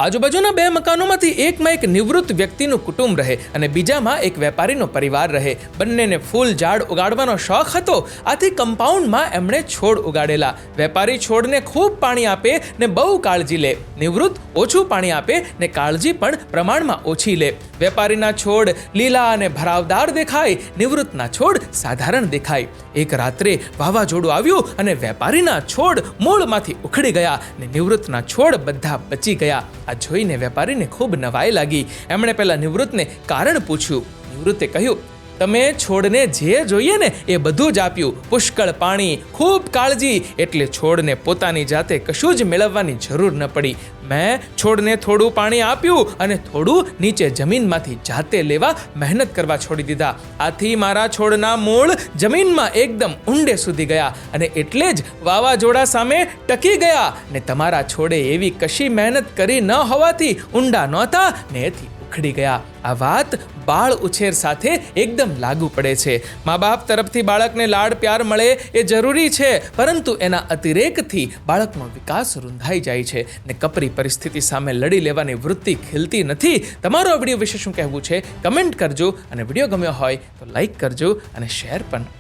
આજુબાજુના બે મકાનોમાંથી એકમાં એક નિવૃત્ત વ્યક્તિનું કુટુંબ રહે અને બીજામાં એક વેપારીનો પરિવાર રહે. બંનેને ફૂલ ઝાડ ઉગાડવાનો શોખ હતો, આથી કમ્પાઉન્ડમાં એમણે છોડ ઉગાડેલા. વેપારી છોડને ખૂબ પાણી આપે ને બહુ કાળજી લે. નિવૃત્ત ઓછું પાણી આપે ને કાળજી પણ પ્રમાણમાં ઓછી લે. વેપારીના છોડ લીલા અને ભરાવદાર દેખાય, નિવૃત્તના છોડ સાધારણ દેખાય. એક રાત્રે વાવાઝોડું આવ્યું અને વેપારીના છોડ મૂળમાંથી ઉખડી ગયા ને નિવૃત્તના છોડ બધા બચી ગયા. આ જોઈને વેપારીને ખૂબ નવાઈ લાગી. એમણે પહેલા નિવૃત્તને કારણ પૂછ્યું. નિવૃત્તે કહ્યું, તમે છોડને જે જોઈએ ને એ બધું જ આપ્યું, પુષ્કળ પાણી, ખૂબ કાળજી, એટલે છોડને પોતાની જાતે કશું જ મેળવવાની જરૂર ન પડી. મેં છોડને થોડું પાણી આપ્યું અને થોડું નીચે જમીનમાંથી જાતે લેવા મહેનત કરવા છોડી દીધા. આથી મારા છોડના મૂળ જમીનમાં એકદમ ઊંડે સુધી ગયા અને એટલે જ વાવાઝોડા સામે ટકી ગયા. ને તમારા છોડે એવી કશી મહેનત કરી ન હોવાથી ઊંડા નહોતા ને એથી ઉખડી ગયા. આ વાત બાળ ઉછેર સાથે એકદમ લાગુ પડે છે. મા બાપ તરફથી બાળકને લાડ પ્યાર મળે એ જરૂરી છે, પરંતુ એના અતિરેકથી બાળકનો વિકાસ રૂંધાઈ જાય છે ને કપરી પરિસ્થિતિ સામે લડી લેવાની વૃત્તિ ખીલતી નથી. તમારો આ વિડીયો વિશે શું કહેવું છે કમેન્ટ કરજો, અને વિડીયો ગમ્યો હોય તો લાઈક કરજો અને શેર પણ.